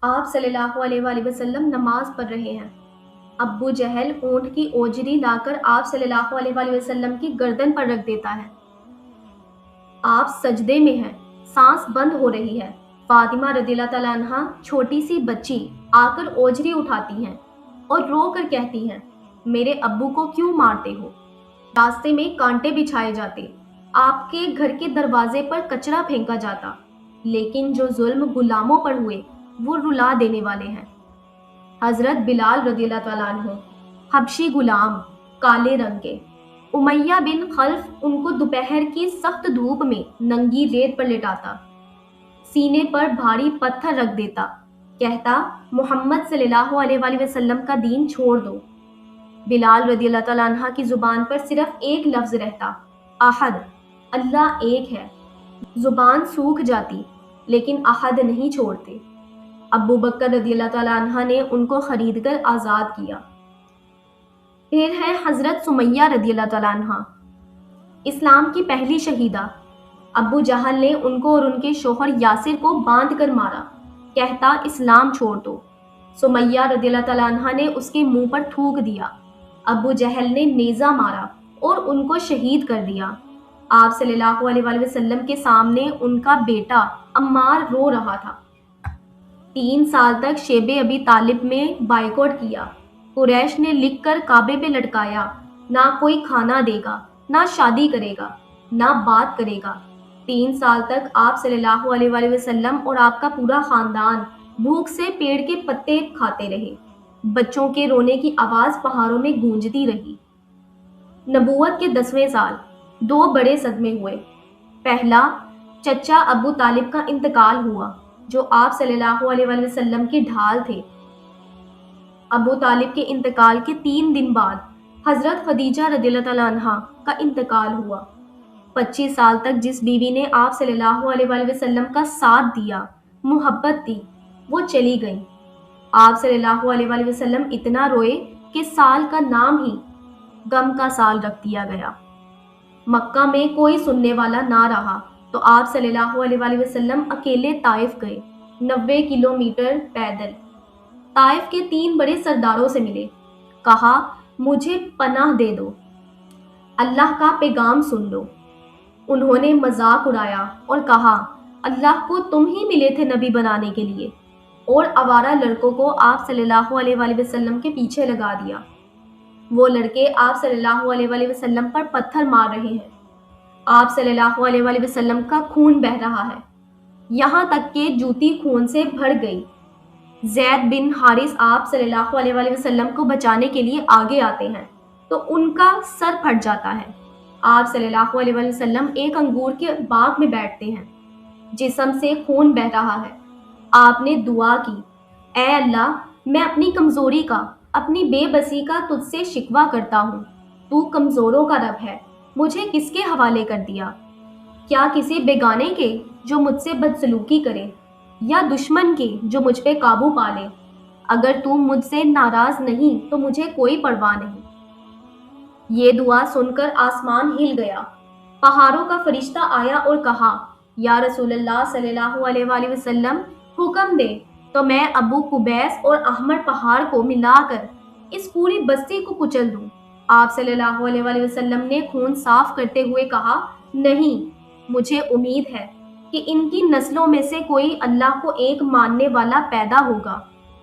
آپ صلی اللہ علیہ وآلہ وسلم نماز پڑھ رہے ہیں۔ ابو جہل اونٹ کی اوجری لا کر آپ صلی اللہ علیہ وآلہ وسلم کی گردن پر رکھ دیتا ہے۔ آپ سجدے میں ہیں، سانس بند ہو رہی ہے۔ فاطمہ رضی اللہ تعالیٰ عنہ چھوٹی سی بچی آ کر اوجری اٹھاتی ہیں اور رو کر کہتی ہیں، میرے ابو کو کیوں مارتے ہو؟ راستے میں کانٹے بچھائے جاتے، آپ کے گھر کے دروازے پر کچرا پھینکا جاتا، لیکن جو ظلم غلاموں پر ہوئے وہ رلا دینے والے ہیں۔ حضرت بلال رضی اللہ تعالیٰ عنہ، حبشی غلام، کالے رنگ کے۔ امیہ بن خلف ان کو دوپہر کی سخت دھوپ میں ننگی ریت پر لٹاتا، سینے پر بھاری پتھر رکھ دیتا، کہتا محمد صلی اللہ علیہ وآلہ وسلم کا دین چھوڑ دو۔ بلال رضی اللہ تعالیٰ عنہ کی زبان پر صرف ایک لفظ رہتا، احد، اللہ ایک ہے۔ زبان سوکھ جاتی لیکن احد نہیں چھوڑتے۔ ابو بکر رضی اللہ تعالیٰ عنہ نے ان کو خرید کر آزاد کیا۔ پھر ہے حضرت سمیہ رضی اللہ تعالیٰ عنہ، اسلام کی پہلی شہیدہ۔ ابو جہل نے ان کو اور ان کے شوہر یاسر کو باندھ کر مارا، کہتا اسلام چھوڑ دو۔ سمیہ رضی اللہ تعالیٰ عنہ نے اس کے منہ پر تھوک دیا۔ ابو جہل نے نیزہ مارا اور ان کو شہید کر دیا۔ آپ صلی اللہ علیہ وآلہ وسلم کے سامنے ان کا بیٹا عمار رو رہا تھا۔ 3 سال تک شیب ابی طالب میں بائیکاٹ کیا۔ قریش نے لکھ کر کعبے پہ لٹکایا، نہ کوئی کھانا دے گا، نہ شادی کرے گا، نہ بات کرے گا۔ 3 سال تک آپ صلی اللہ علیہ وآلہ وسلم اور آپ کا پورا خاندان بھوک سے پیڑ کے پتے کھاتے رہے۔ بچوں کے رونے کی آواز پہاڑوں میں گونجتی رہی۔ نبوت کے 10ویں سال 2 بڑے صدمے ہوئے۔ پہلا، چچا ابو طالب کا انتقال ہوا، جو آپ صلی اللہ علیہ وآلہ وسلم کے ڈھال تھے۔ ابو طالب کے انتقال کے 3 دن بعد حضرت خدیجہ رضی اللہ تعالیٰ عنہ کا انتقال ہوا۔ 25 سال تک جس بیوی نے آپ صلی اللہ علیہ وآلہ وسلم کا ساتھ دیا، محبت دی، وہ چلی گئی۔ آپ صلی اللہ علیہ وآلہ وسلم اتنا روئے کہ سال کا نام ہی غم کا سال رکھ دیا گیا۔ مکہ میں کوئی سننے والا نہ رہا تو آپ صلی اللہ علیہ وآلہ وسلم اکیلے طائف گئے، 90 کلومیٹر پیدل۔ طائف کے 3 بڑے سرداروں سے ملے، کہا مجھے پناہ دے دو، اللہ کا پیغام سن لو۔ انہوں نے مذاق اڑایا اور کہا اللہ کو تم ہی ملے تھے نبی بنانے کے لیے، اور آوارہ لڑکوں کو آپ صلی اللہ علیہ وآلہ وسلم کے پیچھے لگا دیا۔ وہ لڑکے آپ صلی اللہ علیہ وآلہ وسلم پر پتھر مار رہے ہیں۔ آپ صلی اللہ علیہ وآلہ وسلم کا خون بہہ رہا ہے، یہاں تک کہ جوتی خون سے بھر گئی۔ زید بن حارث آپ صلی اللہ علیہ وآلہ وسلم کو بچانے کے لیے آگے آتے ہیں تو ان کا سر پھٹ جاتا ہے۔ آپ صلی اللہ علیہ وآلہ وسلم ایک انگور کے باغ میں بیٹھتے ہیں، جسم سے خون بہہ رہا ہے۔ آپ نے دعا کی، اے اللہ، میں اپنی کمزوری کا، اپنی بے بسی کا تجھ سے شکوہ کرتا ہوں۔ تو کمزوروں کا رب ہے، مجھے کس کے حوالے کر دیا؟ کیا کسی بیگانے کے جو مجھ سے بدسلوکی کرے، یا دشمن کے جو مجھ پہ قابو پا لے؟ اگر تو مجھ سے ناراض نہیں تو مجھے کوئی پرواہ نہیں۔ یہ دعا سن کر آسمان ہل گیا۔ پہاڑوں کا فرشتہ آیا اور کہا، یا رسول اللہ صلی اللہ علیہ وآلہ وسلم، حکم دے تو میں ابو قبیس اور احمر پہاڑ کو ملا کر اس پوری بستی کو کچل دوں۔ آپ صلی اللہ علیہ وآلہ وسلم نے خون صاف کرتے ہوئے کہا، نہیں، مجھے امید ہے کہ ان کی نسلوں میں سے کوئی اللہ کو ایک ماننے والا پیدا ہوگا۔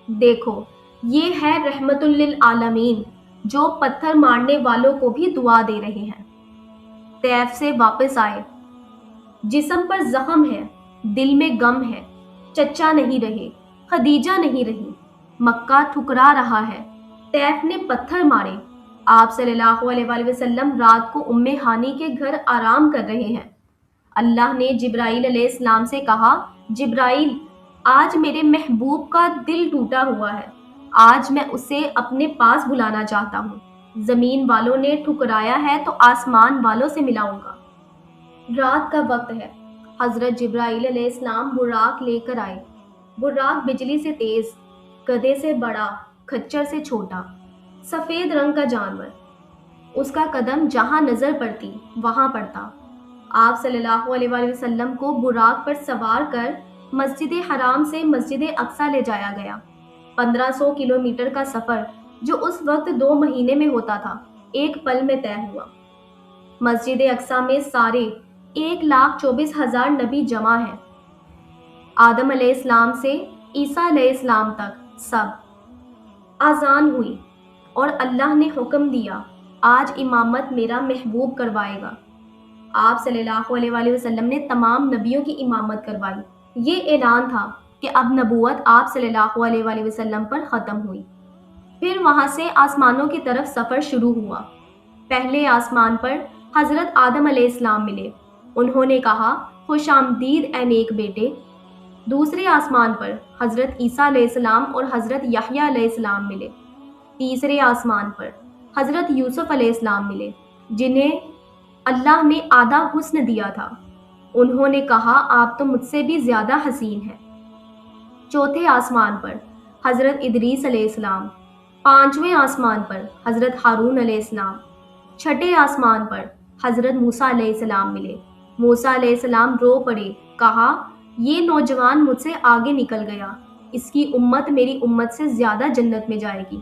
دیکھو، یہ ہے رحمت للعالمین جو پتھر مارنے والوں کو بھی دعا دے رہے ہیں۔ طیف سے واپس آئے، جسم پر زخم ہے، دل میں غم ہے، چچا نہیں رہے، خدیجہ نہیں رہی، مکہ ٹھکرا رہا ہے، طیف نے پتھر مارے۔ آپ صلی اللہ علیہ وآلہ وسلم رات کو ام ہانی کے گھر آرام کر رہے ہیں۔ اللہ نے جبرائیل علیہ السلام سے کہا، جبرائیل، آج میرے محبوب کا دل ٹوٹا ہوا ہے، آج میں اسے اپنے پاس بلانا چاہتا ہوں۔ زمین والوں نے ٹھکرایا ہے تو آسمان والوں سے ملاؤں گا۔ رات کا وقت ہے، حضرت جبرائیل علیہ السلام براق لے کر آئے۔ براق بجلی سے تیز، گدھے سے بڑا، کھچر سے چھوٹا، سفید رنگ کا جانور۔ اس کا قدم جہاں نظر پڑتی وہاں پڑتا۔ آپ صلی اللہ علیہ وآلہ وسلم کو براق پر سوار کر مسجد حرام سے مسجد اقصی لے جایا گیا۔ 1500 کلومیٹر کا سفر جو اس وقت 2 مہینے میں ہوتا تھا، ایک پل میں طے ہوا۔ مسجد اقصی میں سارے 1,24,000 نبی جمع ہیں، آدم علیہ السلام سے عیسیٰ علیہ السلام تک سب۔ اذان ہوئی اور اللہ نے حکم دیا، آج امامت میرا محبوب کروائے گا۔ آپ صلی اللہ علیہ وآلہ وسلم نے تمام نبیوں کی امامت کروائی۔ یہ اعلان تھا کہ اب نبوت آپ صلی اللہ علیہ وآلہ وسلم پر ختم ہوئی۔ پھر وہاں سے آسمانوں کی طرف سفر شروع ہوا۔ پہلے آسمان پر حضرت آدم علیہ السلام ملے۔ انہوں نے کہا، خوش آمدید اے نیک بیٹے۔ دوسرے آسمان پر حضرت عیسیٰ علیہ السلام اور حضرت یحییٰ علیہ السلام ملے۔ تیسرے آسمان پر حضرت یوسف علیہ السلام ملے، جنہیں اللہ نے آدھا حسن دیا تھا۔ انہوں نے کہا، آپ تو مجھ سے بھی زیادہ حسین ہیں۔ چوتھے آسمان پر حضرت ادریس علیہ السلام، پانچویں آسمان پر حضرت ہارون علیہ السلام، چھٹے آسمان پر حضرت موسیٰ علیہ السلام ملے۔ موسیٰ علیہ السلام رو پڑے، کہا، یہ نوجوان مجھ سے آگے نکل گیا، اس کی امت میری امت سے زیادہ جنت میں جائے گی۔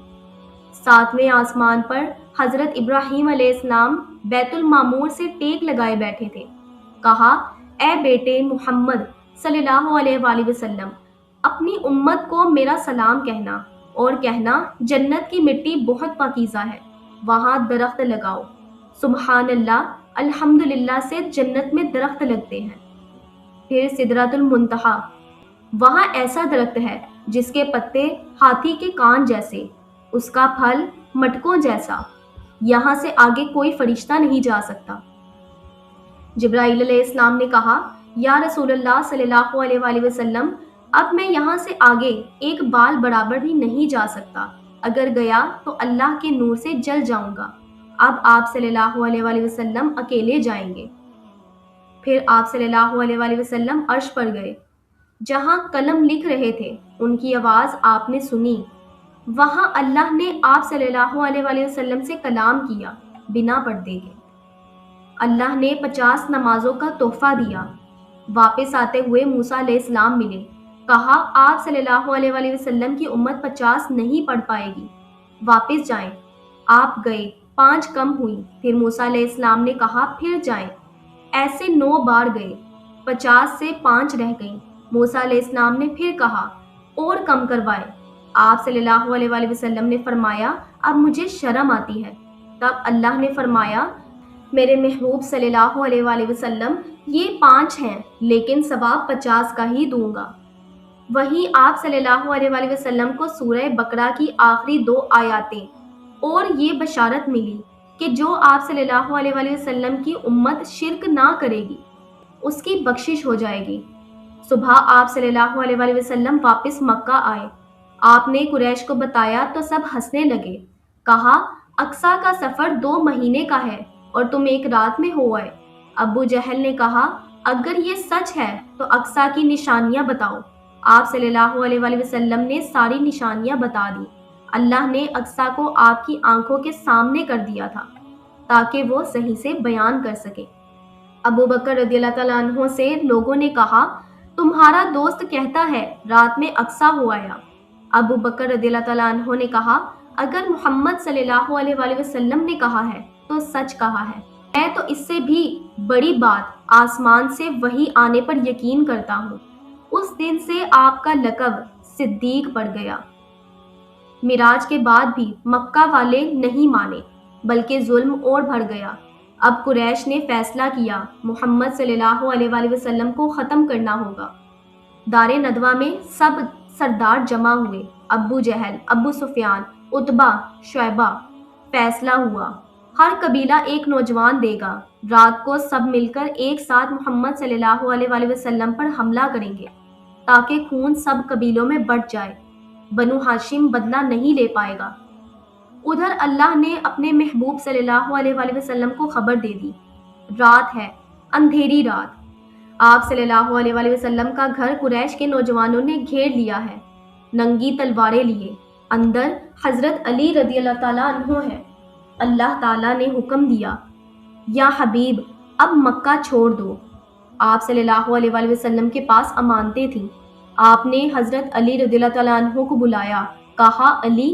ساتویں آسمان پر حضرت ابراہیم علیہ السلام بیت المعمور سے ٹیک لگائے بیٹھے تھے۔ کہا، اے بیٹے محمد صلی اللہ علیہ وآلہ وسلم، اپنی امت کو میرا سلام کہنا اور کہنا، جنت کی مٹی بہت پاکیزہ ہے، وہاں درخت لگاؤ۔ سبحان اللہ، الحمدللہ سے جنت میں درخت لگتے ہیں۔ پھر سدرۃ المنتہا، وہاں ایسا درخت ہے جس کے پتے ہاتھی کے کان جیسے، اس کا پھل مٹکوں جیسا، یہاں سے آگے کوئی فرشتہ نہیں جا سکتا۔ جبرائیل علیہ السلام نے کہا، یا رسول اللہ صلی اللہ علیہ وآلہ وسلم، اب میں یہاں سے آگے ایک بال برابر بھی نہیں جا سکتا، اگر گیا تو اللہ کے نور سے جل جاؤں گا۔ اب آپ صلی اللہ علیہ وآلہ وسلم اکیلے جائیں گے۔ پھر آپ صلی اللہ علیہ وآلہ وسلم عرش پر گئے، جہاں قلم لکھ رہے تھے، ان کی آواز آپ نے سنی۔ وہاں اللہ نے آپ صلی اللہ علیہ وآلہ وسلم سے کلام کیا بنا پردے کے۔ اللہ نے 50 نمازوں کا تحفہ دیا۔ واپس آتے ہوئے موسیٰ علیہ السلام ملے، کہا، آپ صلی اللہ علیہ وآلہ وسلم کی امت 50 نہیں پڑھ پائے گی، واپس جائیں۔ آپ گئے، 5 کم ہوئی۔ پھر موسیٰ علیہ السلام نے کہا، پھر جائیں۔ ایسے 9 بار گئے، 50 سے 5 رہ گئیں۔ موسیٰ علیہ السلام نے پھر کہا، اور کم کروائے۔ آپ صلی اللہ علیہ وآلہ وسلم نے فرمایا، اب مجھے شرم آتی ہے۔ تب اللہ نے فرمایا، میرے محبوب صلی اللہ علیہ وآلہ وسلم، یہ 5 ہیں، لیکن ثواب 50 کا ہی دوں گا۔ وہیں آپ صلی اللہ علیہ وآلہ وسلم کو سورہ بقرہ کی آخری 2 آیاتیں اور یہ بشارت ملی کہ جو آپ صلی اللہ علیہ وآلہ وسلم کی امت شرک نہ کرے گی، اس کی بخشش ہو جائے گی۔ صبح آپ صلی اللہ علیہ وآلہ وسلم واپس مکہ آئے۔ آپ نے قریش کو بتایا تو سب ہنسنے لگے۔ کہا، اقصیٰ کا سفر 2 مہینے کا ہے اور تم 1 رات میں ہو آئے۔ ابو جہل نے کہا، اگر یہ سچ ہے تو اقصیٰ کی نشانیاں بتاؤ۔ آپ صلی اللہ علیہ وآلہ وسلم نے ساری نشانیاں بتا دی۔ اللہ نے اقصیٰ کو آپ کی آنکھوں کے سامنے کر دیا تھا تاکہ وہ صحیح سے بیان کر سکے۔ ابو بکر رضی اللہ تعالیٰ عنہ سے لوگوں نے کہا، تمہارا دوست کہتا ہے رات میں اقصیٰ ہو آیا۔ ابو بکر رضی اللہ تعالیٰ عنہ نے کہا، اگر محمد صلی اللہ علیہ وآلہ وسلم نے کہا ہے تو سچ کہا ہے۔ میں تو اس سے بھی بڑی بات آسمان سے وحی آنے پر یقین کرتا ہوں۔ اس دن سے آپ کا لقب صدیق پڑ گیا۔ معراج کے بعد بھی مکہ والے نہیں مانے، بلکہ ظلم اور بڑھ گیا۔ اب قریش نے فیصلہ کیا محمد صلی اللہ علیہ وآلہ وسلم کو ختم کرنا ہوگا۔ دار ندوہ میں سب سردار جمع ہوئے، ابو جہل، ابو سفیان، عتبہ، شیبہ۔ فیصلہ ہوا، ہر قبیلہ ایک نوجوان دے گا، رات کو سب مل کر ایک ساتھ محمد صلی اللہ علیہ وآلہ وسلم پر حملہ کریں گے تاکہ خون سب قبیلوں میں بٹ جائے۔ بنو ہاشم بدلہ نہیں لے پائے گا۔ ادھر اللہ نے اپنے محبوب صلی اللہ علیہ وآلہ وسلم کو خبر دے دی، رات ہے، اندھیری رات۔ آپ صلی اللہ علیہ وآلہ وسلم کا گھر قریش کے نوجوانوں نے گھیر لیا ہے، ننگی تلواریں لیے۔ اندر حضرت علی رضی اللہ تعالیٰ عنہ ہے۔ اللہ تعالیٰ نے حکم دیا، یا حبیب اب مکہ چھوڑ دو۔ آپ صلی اللہ علیہ وآلہ وسلم کے پاس امانتیں تھیں۔ آپ نے حضرت علی رضی اللہ تعالیٰ عنہ کو بلایا، کہا علی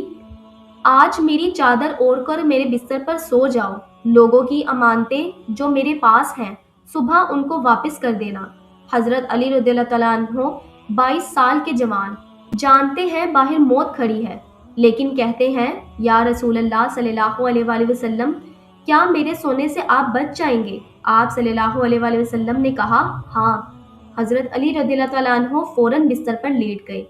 آج میری چادر اوڑھ کر میرے بستر پر سو جاؤ، لوگوں کی امانتیں جو میرے پاس ہیں صبح ان کو واپس کر دینا۔ حضرت علی رضی اللہ تعالیٰ عنہ 22 سال کے جوان، جانتے ہیں باہر موت کھڑی ہے، لیکن کہتے ہیں یا رسول اللہ صلی اللہ علیہ وآلہ وسلم کیا میرے سونے سے آپ بچ جائیں گے؟ آپ صلی اللہ علیہ وآلہ وسلم نے کہا ہاں۔ حضرت علی رضی اللہ تعالیٰ عنہ فوراً بستر پر لیٹ گئے۔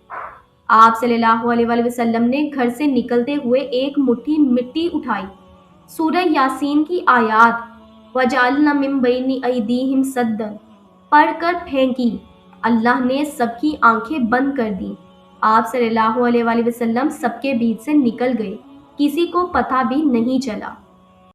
آپ صلی اللہ علیہ وآلہ وسلم نے گھر سے نکلتے ہوئے ایک مٹھی مٹی اٹھائی، سورہ یاسین کی آیات وَجَعَلْنَا مِن بَيْنِ أَيْدِيهِمْ سَدًّا پڑھ کر پھینکی، اللہ نے سب کی آنکھیں بند کر دیں۔ آپ صلی اللہ علیہ وآلہ وسلم سب کے بیچ سے نکل گئے، کسی کو پتہ بھی نہیں چلا۔